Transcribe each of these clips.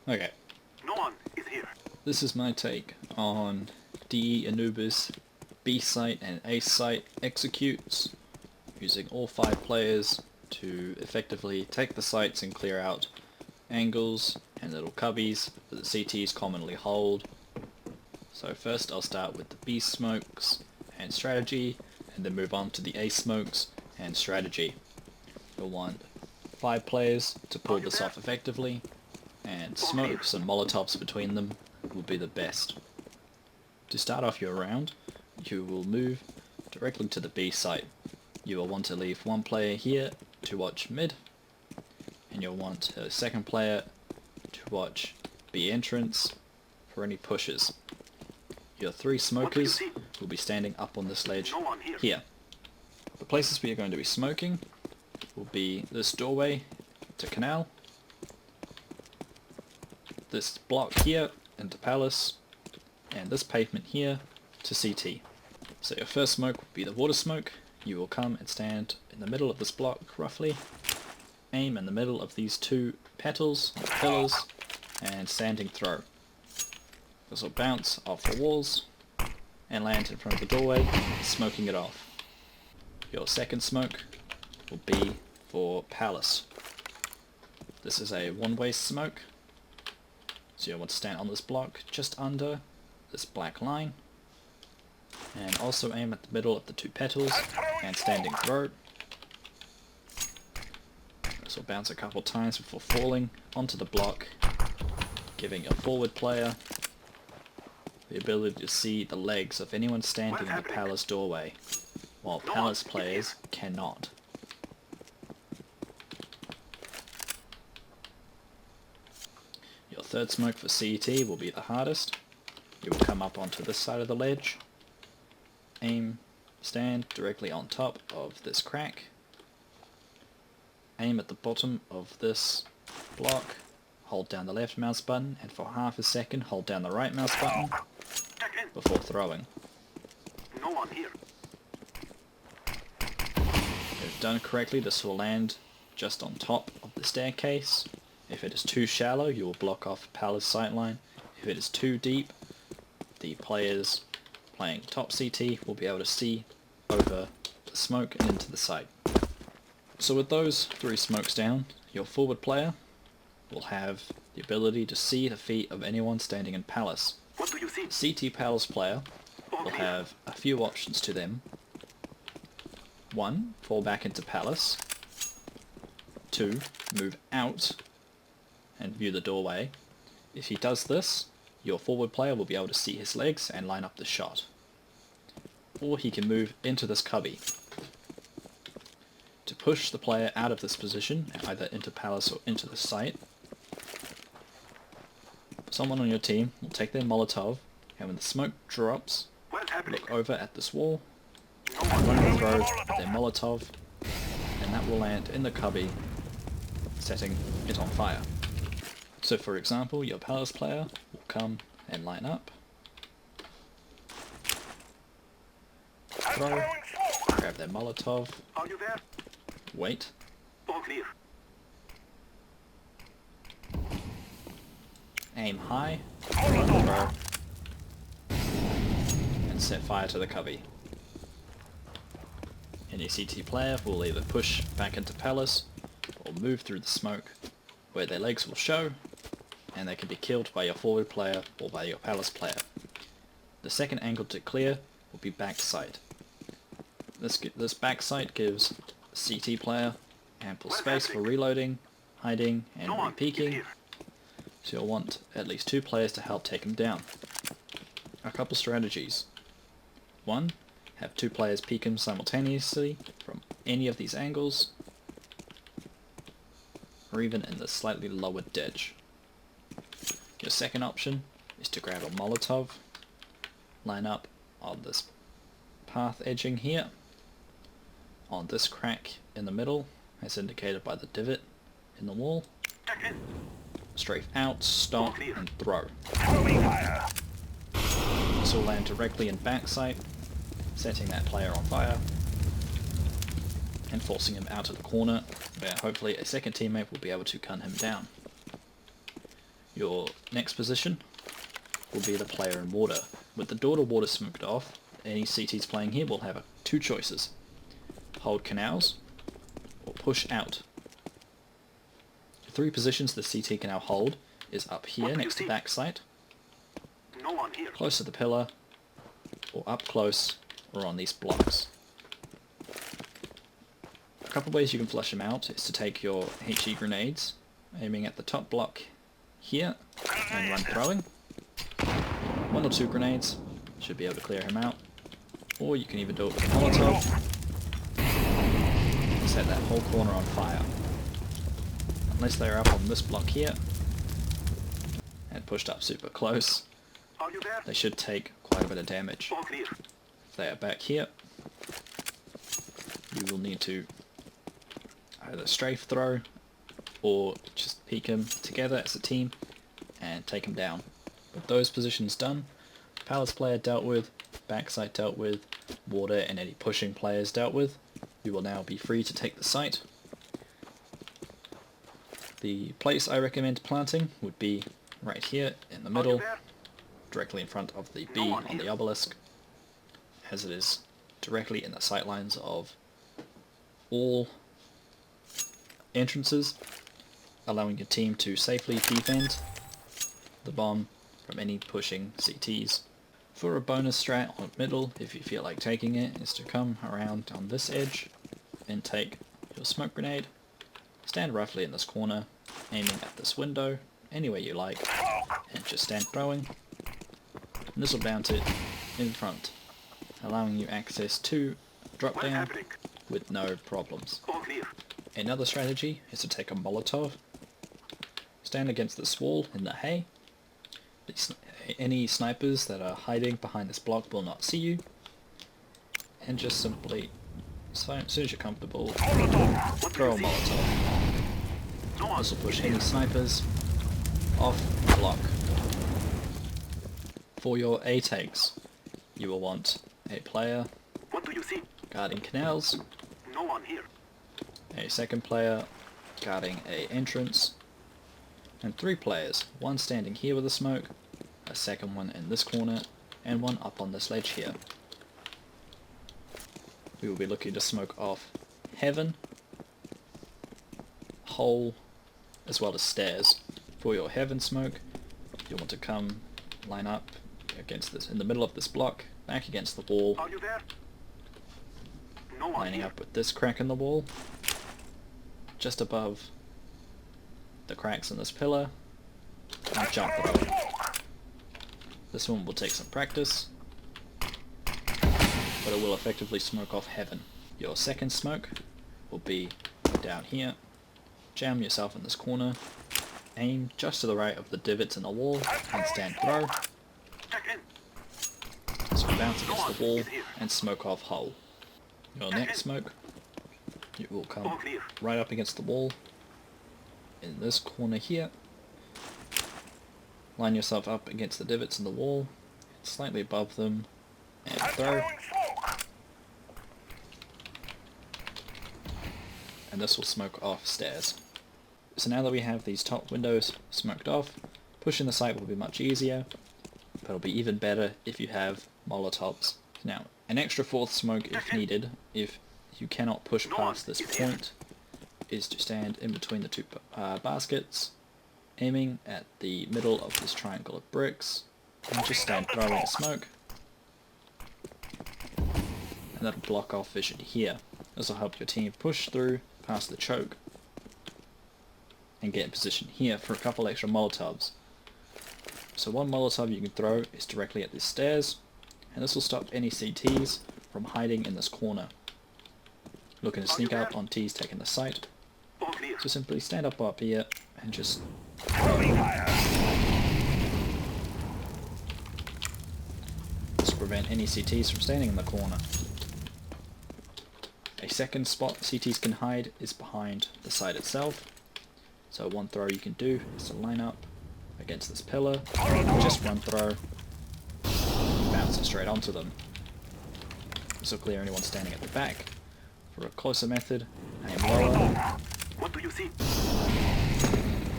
Okay, No one is here. this is my take on D, Anubis, B site and A site executes, using all 5 players to effectively take the sites and clear out angles and little cubbies that the CTs commonly hold. So first I'll start with the B smokes and strategy, and then move on to the A smokes and strategy. You'll want 5 players to pull this off effectively, and smokes and molotovs between them will be the best. To start off your round, you will move directly to the B site. You will want to leave 1 player here to watch mid, and you'll want a 2nd player to watch B entrance for any pushes. Your 3 smokers will be standing up on this ledge here. The places we are going to be smoking will be this doorway to Canal, this block here into Palace, and this pavement here to CT. So your first smoke will be the water smoke. You will come and stand in the middle of this block roughly, aim in the middle of these 2 petals, or pillars, and standing throw. This will bounce off the walls and land in front of the doorway, smoking it off. Your 2nd smoke will be for Palace. This is a one-way smoke, so you'll want to stand on this block just under this black line, and also aim at the middle of the 2 petals and standing throw. This will bounce a couple times before falling onto the block, giving your forward player the ability to see the legs of anyone standing in the Palace doorway, while Palace players cannot. Your 3rd smoke for CT will be the hardest. You will come up onto this side of the ledge, aim, stand directly on top of this crack, aim at the bottom of this block, hold down the left mouse button, and for half a second hold down the right mouse button before throwing. No one here. If done correctly, this will land just on top of the staircase. If it is too shallow, you will block off Palace sightline. If it is too deep, the players playing top CT will be able to see over the smoke and into the site. So with those 3 smokes down, your forward player will have the ability to see the feet of anyone standing in Palace. What do you see? The CT Palace player will have a few options to them. 1, fall back into Palace. 2, move out and view the doorway. If he does this, your forward player will be able to see his legs and line up the shot. Or he can move into this cubby. To push the player out of this position, either into Palace or into the site, someone on your team will take their Molotov, and when the smoke drops, look over at this wall, and one will throw their Molotov, and that will land in the cubby, setting it on fire. So for example, your Palace player will come and line up, throw, grab their Molotov, Are you there? wait, All clear. aim high, throw, and set fire to the cubby. Any CT player will either push back into Palace or move through the smoke, where their legs will show, and they can be killed by your forward player or by your Palace player. The 2nd angle to clear will be backside. This backside gives the CT player ample space for reloading, hiding, and re-peeking, so you'll want at least 2 players to help take him down. A couple strategies. 1, have 2 players peek him simultaneously from any of these angles, or even in the slightly lowered ditch. Your 2nd option is to grab a Molotov, line up on this path edging here, on this crack in the middle, as indicated by the divot in the wall, strafe out, stop, and throw. This will land directly in backside, setting that player on fire, and forcing him out of the corner, where hopefully a 2nd teammate will be able to gun him down. Your next position will be the player in water. With the door to water smoked off, any CTs playing here will have two choices. Hold canals or push out. The three positions the CT can now hold is up here next to back site, No one here. close to the pillar, or up close, or on these blocks. A couple of ways you can flush them out is to take your HE grenades, aiming at the top block here, and run throwing. 1 or 2 grenades should be able to clear him out. Or you can even do it with a Molotov. Set that whole corner on fire. Unless they're up on this block here, and pushed up super close, Are you there? they should take quite a bit of damage. All clear. If they are back here, you will need to either strafe throw or just peek them together as a team and take them down. With those positions done, palace player dealt with, backside dealt with, water and any pushing players dealt with, you will now be free to take the site. The place I recommend planting would be right here in the Are you middle, there? directly in front of the B on the obelisk, as it is directly in the sightlines of all entrances, allowing your team to safely defend the bomb from any pushing CTs. For a bonus strat on middle, if you feel like taking it, is to come around on this edge and take your smoke grenade, stand roughly in this corner, aiming at this window, anywhere you like, and just stand throwing. And this will bounce it in front, allowing you access to drop What's down happening? with no problems. All clear. Another strategy is to take a Molotov, stand against this wall in the hay. Any snipers that are hiding behind this block will not see you, and just simply, as soon as you're comfortable, throw a Molotov. No one. This will push any snipers off the block. For your A takes, you will want a player What do you see? guarding canals, No one here. a second player guarding a entrance, and 3 players, one standing here with a smoke, a second one in this corner, and one up on this ledge here. We will be looking to smoke off heaven, hole, as well as stairs. For your heaven smoke, you'll want to come line up against this, in the middle of this block, back against the wall, Are you there? No one lining here. up with this crack in the wall, just above the cracks in this pillar, and jump throwing. This one will take some practice, but it will effectively smoke off heaven. Your second smoke will be down here, jam yourself in this corner, aim just to the right of the divots in the wall, and stand throw. Check in. This will bounce against the wall and smoke off hole. Your next smoke, it will All come clear. right up against the wall, in this corner here. Line yourself up against the divots in the wall, slightly above them, and throw. And this will smoke off stairs. So now that we have these top windows smoked off, pushing the site will be much easier, but it'll be even better if you have Molotovs. Now, an extra 4th smoke if needed, if you cannot push past this point, is to stand in between the 2 baskets, aiming at the middle of this triangle of bricks, and just stand throwing a smoke, and that'll block off vision here. This will help your team push through past the choke and get in position here for a couple extra Molotovs. So one Molotov you can throw is directly at these stairs, and this will stop any CTs from hiding in this corner, looking to sneak up on T's taking the site. All clear. So simply stand up here and just this will prevent any CTs from standing in the corner. A second spot CTs can hide is behind the site itself. So one throw you can do is to line up against this pillar, just one throw, bounce it straight onto them. This will clear anyone standing at the back. For a closer method, aim lower, What do you see?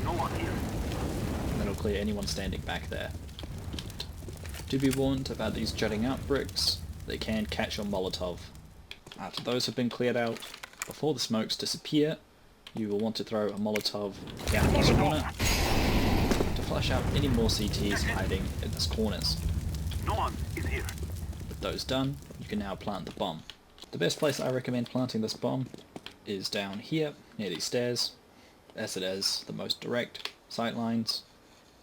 No one here. and that'll clear anyone standing back there. Do be warned about these jutting out bricks, they can catch your Molotov. After those have been cleared out, before the smokes disappear, you will want to throw a Molotov down this corner to flush out any more CTs hiding in these corners. No one is here. With those done, you can now plant the bomb. The best place I recommend planting this bomb is down here, near these stairs, as it has the most direct sight lines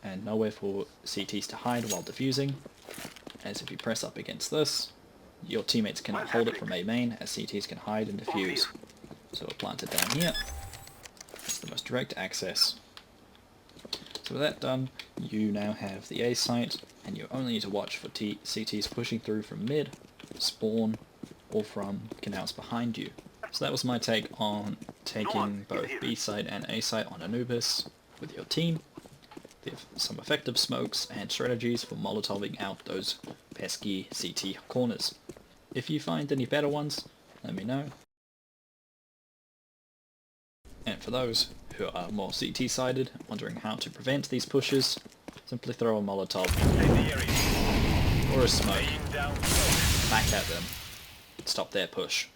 and nowhere for CTs to hide while defusing, as if you press up against this, your teammates cannot hold it from A main, as CTs can hide and defuse. So we'll plant it down here. It's the most direct access. So with that done, you now have the A site, and you only need to watch for CTs pushing through from mid, spawn, or from canals behind you. So that was my take on taking both B site and A site on Anubis with your team. Some effective smokes and strategies for molotoving out those pesky CT corners. If you find any better ones, let me know. And for those who are more CT sided, wondering how to prevent these pushes, simply throw a Molotov or a smoke back at them. Stop their push.